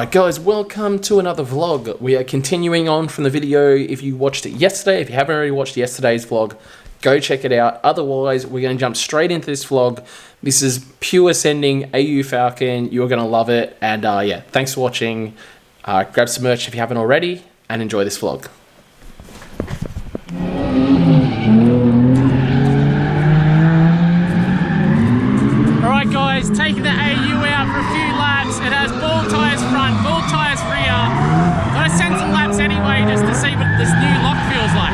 Alright guys, welcome to another vlog. We are continuing on from the video. If you watched it yesterday, if you haven't already watched yesterday's vlog, go check it out. Otherwise, we're going to jump straight into this vlog. This is pure ascending AU Falcon. You're going to love it. And yeah, thanks for watching. Grab some merch if you haven't already and enjoy this vlog. Alright guys, taking the AU out for a few laps. It has ball tyres front, ball tyres rear. Gotta send some laps anyway just to see what this new lock feels like.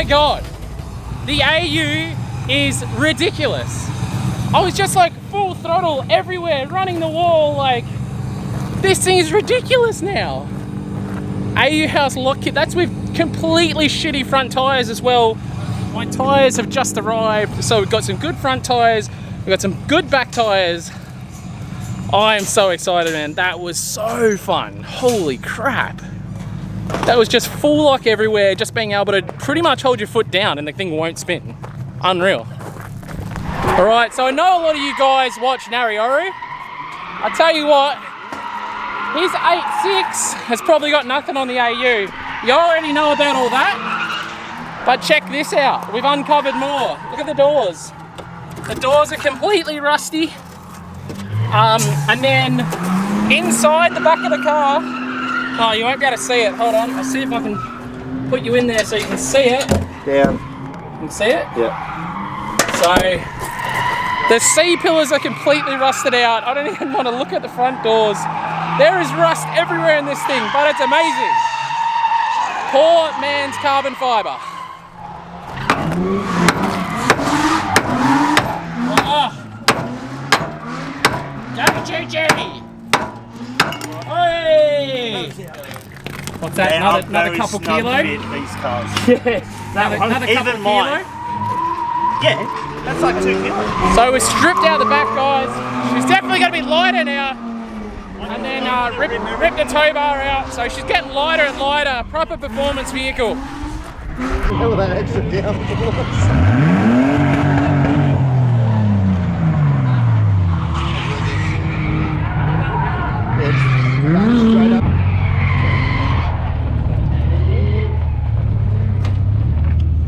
God, the AU is ridiculous. I was just like full throttle everywhere, running the wall, like, this thing is ridiculous now. AU House lock kit, that's with completely shitty front tyres as well. My tyres have just arrived, so we've got some good front tyres, we've got some good back tyres. I am so excited, man. That was so fun. Holy crap. That was just full lock everywhere, just being able to pretty much hold your foot down and the thing won't spin. Unreal. All right, so I know a lot of you guys watch Narioru. I tell you what, his 8.6 has probably got nothing on the AU. You already know about all that, but check this out. We've uncovered more. Look at the doors. The doors are completely rusty. And then inside the back of the car, oh, you won't be able to see it. Hold on, I'll see if I can put you in there so you can see it. Down. You can see it? Yeah. So, the C-pillars are completely rusted out. I don't even want to look at the front doors. There is rust everywhere in this thing, but it's amazing. Poor man's carbon fibre. Oh. Go, Jerry! Hey! What's that? Yeah, another couple kilo? These cars. Yeah. Another couple kilo? Yeah, that's like 2 kilos. So we're stripped out the back, guys. She's definitely going to be lighter now. And then rip the tow bar out. So she's getting lighter and lighter. Proper performance vehicle. Hell of that extra downforce. Straight up.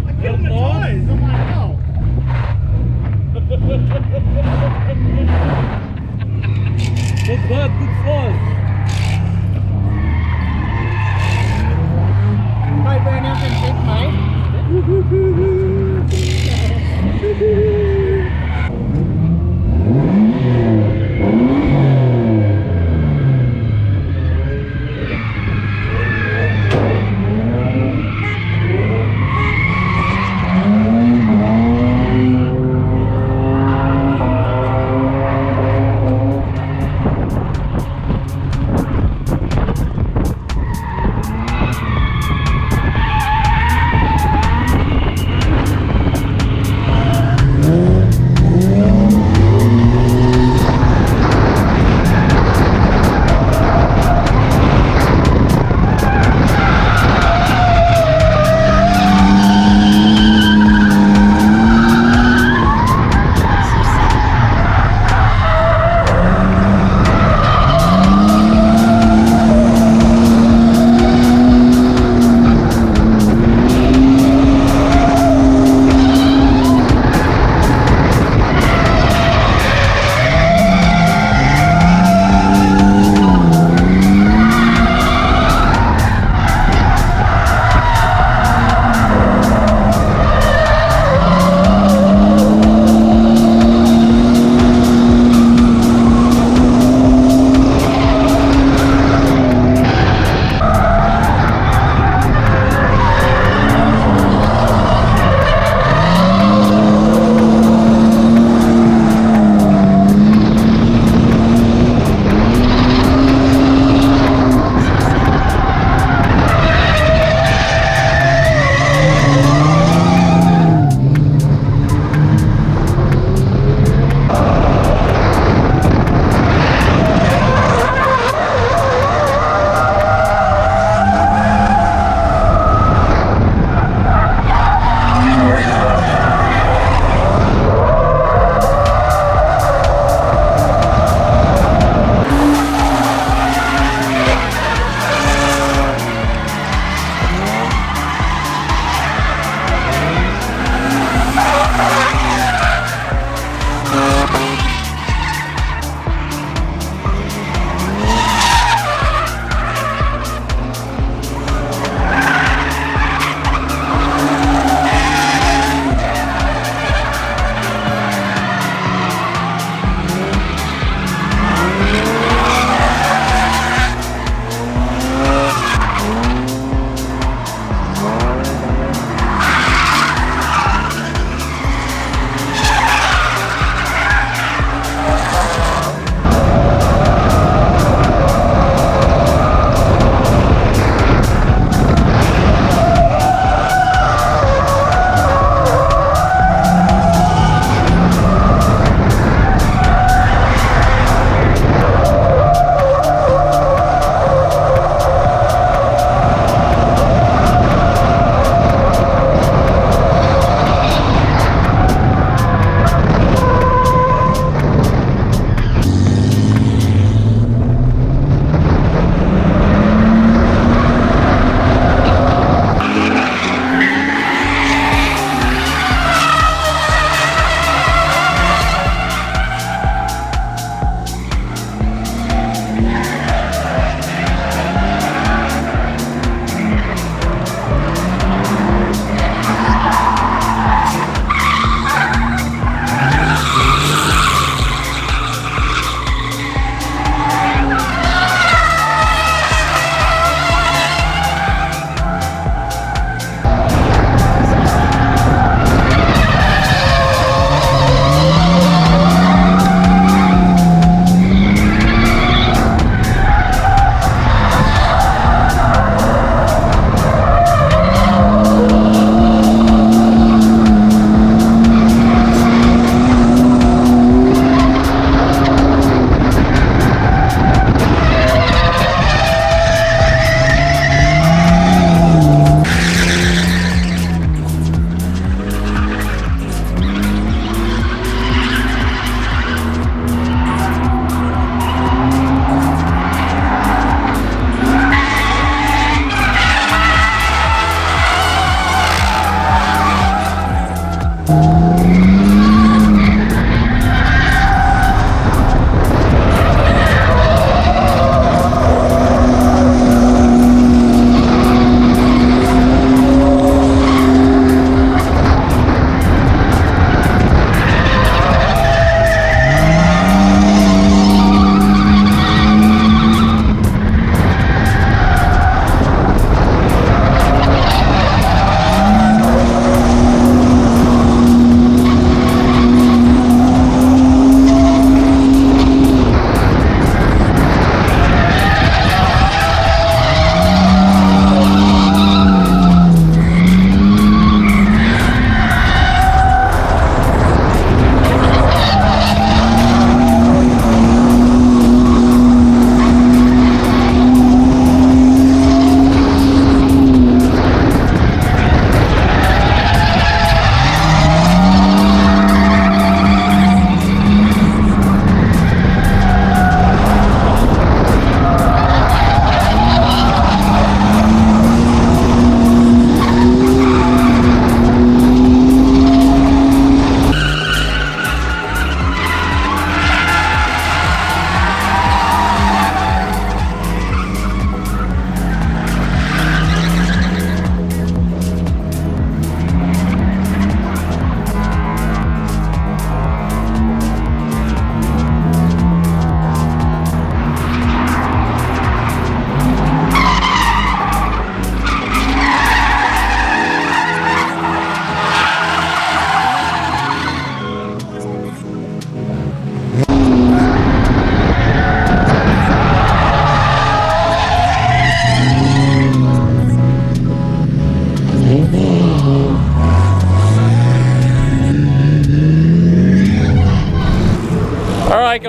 I killed my toes. I'm like, oh. Good fun, good fun. Might burn up and thick, mate.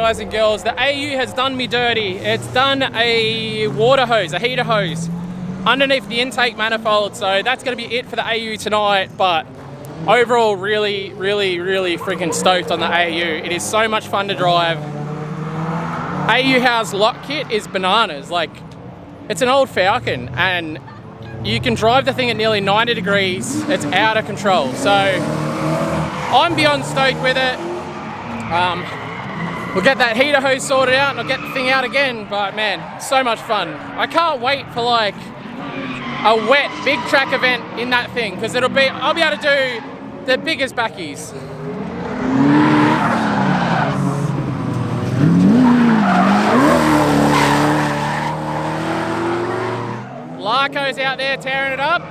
guys and girls, the AU has done me dirty. It's done a water hose, a heater hose, underneath the intake manifold. So that's going to be it for the AU tonight. But overall, really freaking stoked on the AU. It is so much fun to drive. AU House lock kit is bananas. Like, it's an old Falcon, and you can drive the thing at nearly 90 degrees. It's out of control. So I'm beyond stoked with it. We'll get that heater hose sorted out and I'll get the thing out again. But man, so much fun. I can't wait for like a wet big track event in that thing, because I'll be able to do the biggest backies. Larko's out there tearing it up.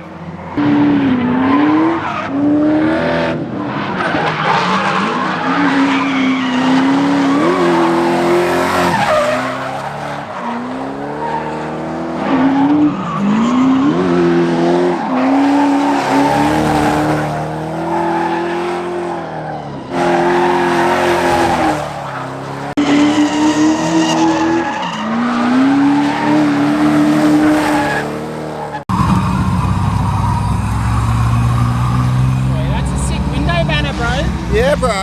Yeah, bro. You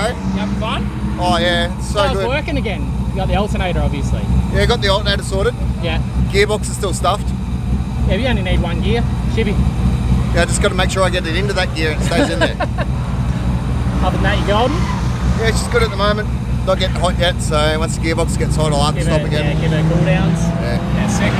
having fun? Oh yeah, it's so Car's good. working again. You got the alternator, obviously. Yeah, got the alternator sorted. Yeah. Gearbox is still stuffed. Yeah, we only need one gear. Shibby. Yeah, I just got to make sure I get it into that gear and it stays in there. Other than that, you golden? Yeah, it's just good at the moment. Not getting hot yet, so once the gearbox gets hot, I'll have to stop again. Yeah, give it cool downs. Yeah. Sick.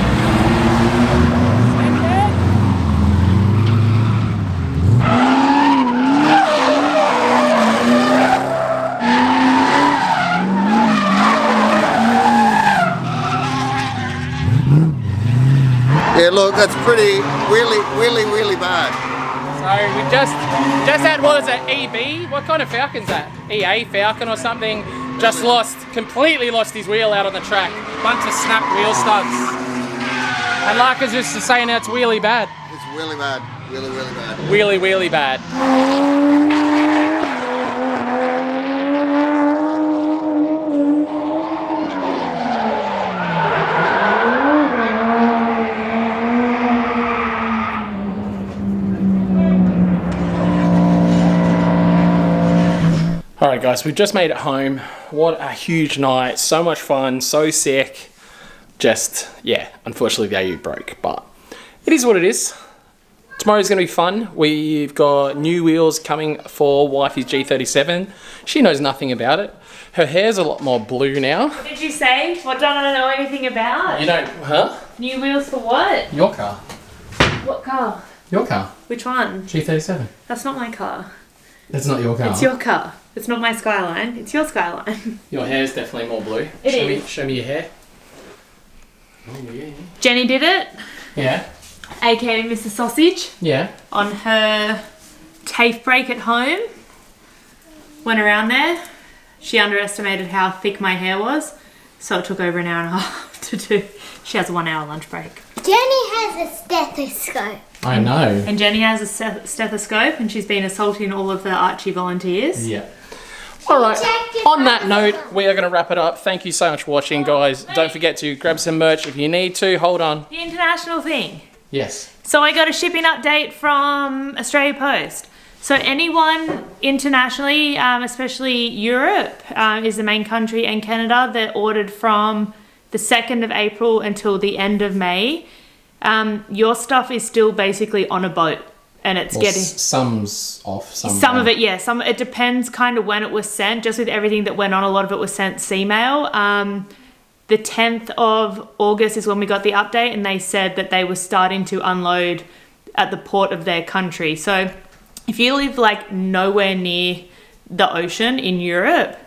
Yeah, look, that's really bad. So we just had, what is it, EB? What kind of Falcon's that? EA Falcon or something? Just completely lost his wheel out on the track. Bunch of snapped wheel studs. And Larka's just saying it's wheelie bad. It's really bad. Really bad. Wheelie bad. Alright guys, we've just made it home. What a huge night, so much fun, so sick. Just, yeah, unfortunately the AU broke, but it is what it is. Tomorrow's going to be fun. We've got new wheels coming for wifey's G37. She knows nothing about it. Her hair's a lot more blue now. What did you say? What don't I know anything about? You don't, huh? New wheels for what? Your car. What car? Your car. Which one? G37. That's not my car. That's not your car. It's your car. It's not my Skyline. It's your Skyline. Your hair's definitely more blue. Show me your hair. Oh yeah. Jenny did it. Yeah. AKA Mr. Sausage. Yeah. On her TAFE break at home. Went around there. She underestimated how thick my hair was. So it took over an hour and a half to do. She has a 1 hour lunch break. Jenny has a stethoscope. I know. And Jenny has a stethoscope and she's been assaulting all of the Archie volunteers. Yeah. All right, on that note, we are going to wrap it up. Thank you so much for watching, guys. Don't forget to grab some merch if you need to. Hold on. The international thing. Yes. So I got a shipping update from Australia Post. So anyone internationally, especially Europe is the main country, and Canada, that ordered from the 2nd of April until the end of May, your stuff is still basically on a boat. And it's getting some's off. Some of it, yeah. It depends kind of when it was sent. Just with everything that went on, a lot of it was sent C-mail. The 10th of August is when we got the update, and they said that they were starting to unload at the port of their country. So if you live like nowhere near the ocean in Europe,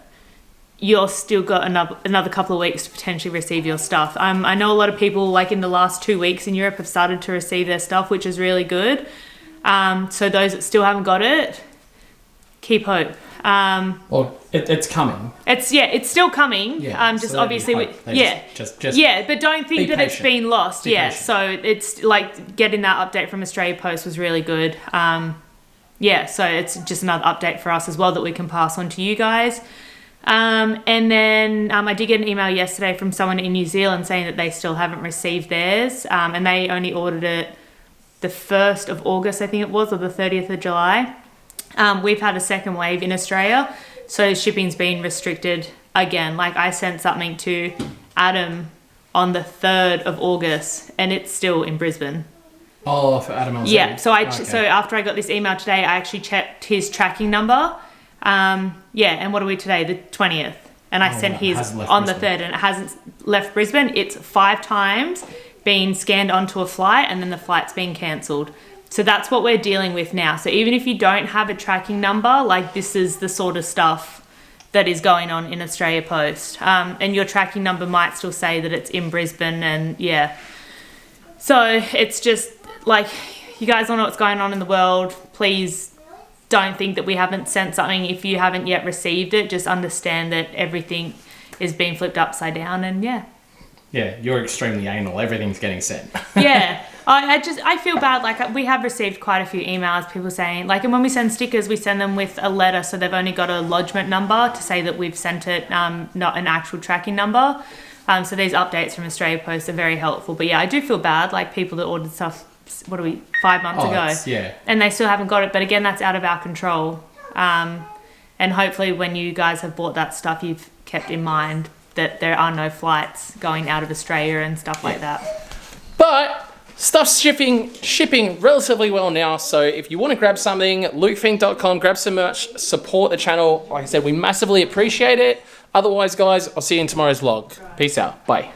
you're still got another couple of weeks to potentially receive your stuff. I know a lot of people, like in the last 2 weeks in Europe, have started to receive their stuff, which is really good. So those that still haven't got it, keep hope. Well, it's coming. It's still coming. Yeah, just so obviously, but don't think that it's been lost. Yeah, so it's like getting that update from Australia Post was really good. So it's just another update for us as well that we can pass on to you guys. And then I did get an email yesterday from someone in New Zealand saying that they still haven't received theirs, and they only ordered it the 1st of August, I think it was, or the 30th of July. We've had a second wave in Australia, so shipping's been restricted again. Like, I sent something to Adam on the 3rd of August, and it's still in Brisbane. Oh, for Adam LZ. Yeah, so so after I got this email today, I actually checked his tracking number. And what are we today? The 20th. And I sent his on the 3rd, and it hasn't left Brisbane. It's 5 times been scanned onto a flight, and then the flight's been cancelled. So that's what we're dealing with now. So even if you don't have a tracking number, like, this is the sort of stuff that is going on in Australia Post. And your tracking number might still say that it's in Brisbane, and yeah. So it's just, like, you guys all know what's going on in the world. Please don't think that we haven't sent something. If you haven't yet received it, just understand that everything is being flipped upside down, and yeah. Yeah, you're extremely anal. Everything's getting sent. Yeah. I feel bad. Like, we have received quite a few emails, people saying, like, and when we send stickers, we send them with a letter, so they've only got a lodgement number to say that we've sent it, not an actual tracking number. So these updates from Australia Post are very helpful. But yeah, I do feel bad, like, people that ordered stuff, 5 months ago. Yeah. And they still haven't got it. But again, that's out of our control. And hopefully when you guys have bought that stuff, you've kept in mind that there are no flights going out of Australia and stuff like that. But stuff's shipping relatively well now. So if you want to grab something, lukefink.com, grab some merch, support the channel. Like I said, we massively appreciate it. Otherwise, guys, I'll see you in tomorrow's vlog. Peace out. Bye.